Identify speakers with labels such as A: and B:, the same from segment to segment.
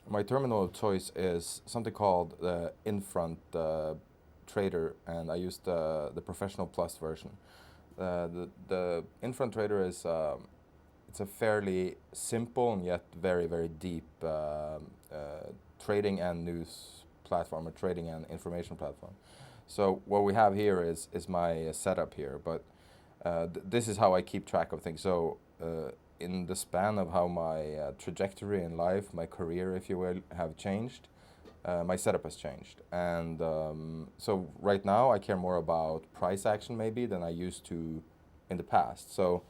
A: my terminal of choice is something called the Infront Trader, and I use the Professional Plus version. The Infront Trader is it's a fairly simple and yet very very deep trading and news platform, a trading and information platform. So what we have here is my setup here, but this is how I keep track of things. So in the span of how my trajectory in life, my career, if you will, have changed, my setup has changed. And so right now I care more about price action maybe than I used to in the past. So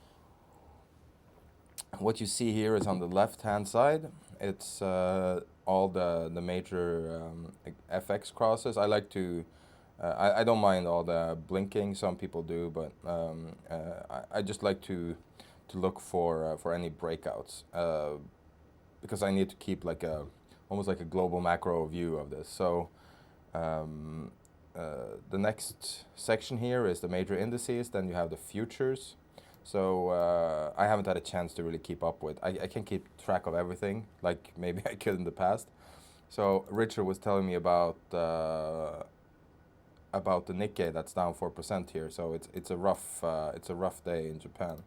A: what you see here is on the left hand side, it's all the major FX crosses. I like to I don't mind all the blinking. Some people do, but I just like to look for any breakouts because I need to keep like a almost like a global macro view of this. So um, the next section here is the major indices. Then you have the futures. So I haven't had a chance to really keep up with. I can't keep track of everything like maybe I could in the past. So Richard was telling me about the Nikkei that's down 4% here. So it's a rough day in Japan.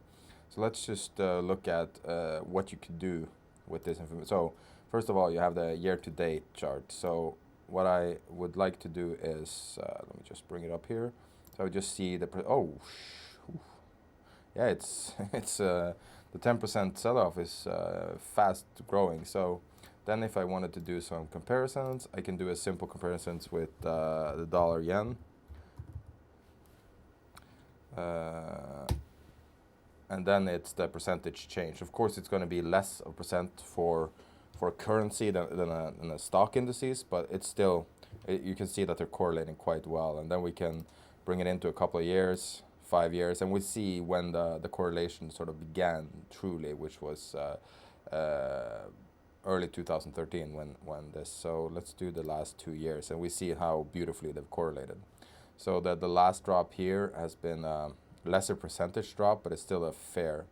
A: So let's just look at what you could do with this information. So first of all, you have the year-to-date chart. So what I would like to do is let me just bring it up here. So just see the yeah, it's it's the 10% sell-off is fast growing. So then if I wanted to do some comparisons, I can do a simple comparisons with the dollar yen. Uh, and then it's the percentage change. Of course, it's going to be less of percent for a currency than a stock indices, but it's still, you can see that they're correlating quite well. And then we can bring it into a couple of years, 5 years, and we see when the correlation sort of began truly, which was early 2013 when this. So let's do the last 2 years, and we see how beautifully they've correlated. So the last drop here has been lesser percentage drop, but it's still a fair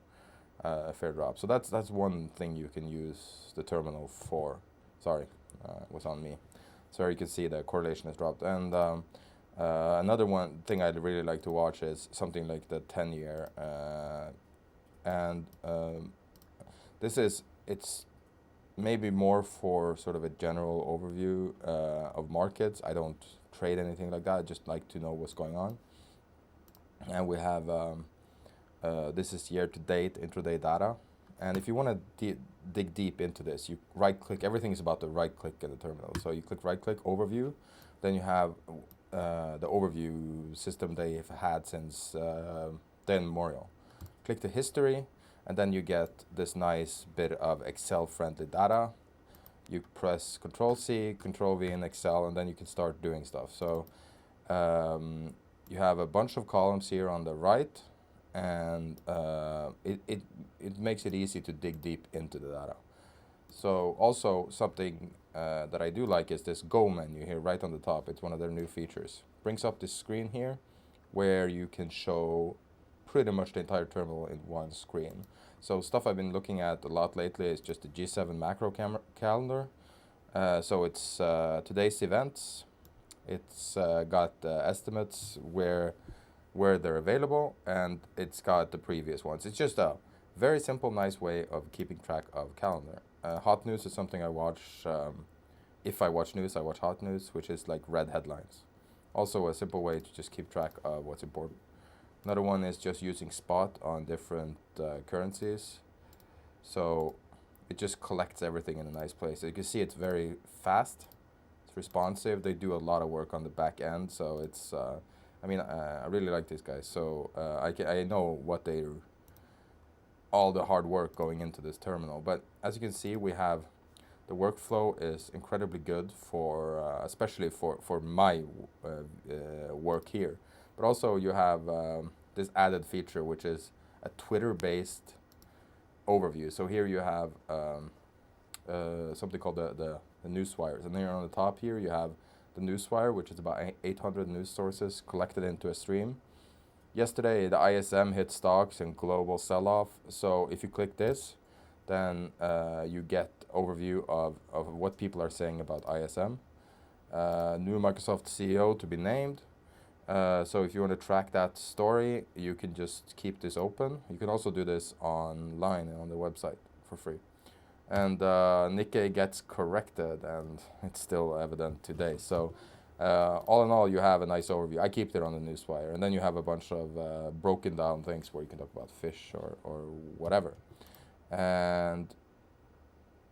A: drop. So that's one thing you can use the terminal for. Sorry, it was on me. So you can see the correlation has dropped. And another one thing I'd really like to watch is something like the 10-year. And this is, it's maybe more for sort of a general overview of markets. I don't trade anything like that. I just like to know what's going on. And we have this is year to date intraday data. And if you want to dig deep into this, you right click. Everything is about the right click in the terminal. So you click right click overview, then you have the overview system they've had since day immemorial. Click the history, and then you get this nice bit of Excel friendly data. You press Control C, Control V in Excel, and then you can start doing stuff. So you have a bunch of columns here on the right, and it makes it easy to dig deep into the data. So also something that I do like is this Go menu here right on the top. It's one of their new features. Brings up this screen here where you can show pretty much the entire terminal in one screen. So stuff I've been looking at a lot lately is just the G7 macro calendar. So it's today's events. It's got estimates where they're available, and it's got the previous ones. It's just a very simple, nice way of keeping track of calendar. Hot news is something I watch. If I watch news, I watch hot news, which is like red headlines. Also, a simple way to just keep track of what's important. Another one is just using spot on different currencies. So it just collects everything in a nice place. So you can see it's very fast, it's responsive. They do a lot of work on the back end. So it's, I mean, I really like these guys. So I know what they, all the hard work going into this terminal. But as you can see, we have the workflow is incredibly good for, especially for my work here. But also you have this added feature, which is a Twitter-based overview. So here you have something called the newswires. And then on the top here, you have the newswire, which is about 800 news sources collected into a stream. Yesterday, the ISM hit stocks and global sell-off. So if you click this, then you get overview of what people are saying about ISM. New Microsoft CEO to be named. So if you want to track that story, you can just keep this open. You can also do this online on the website for free. And Nikkei gets corrected, and it's still evident today. So all in all, you have a nice overview. I keep it on the newswire, and then you have a bunch of broken down things where you can talk about fish or whatever. And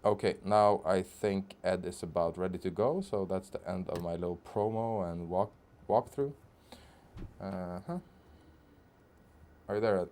A: okay, now I think Ed is about ready to go, so that's the end of my little promo and walkthrough. Are you there, Ed?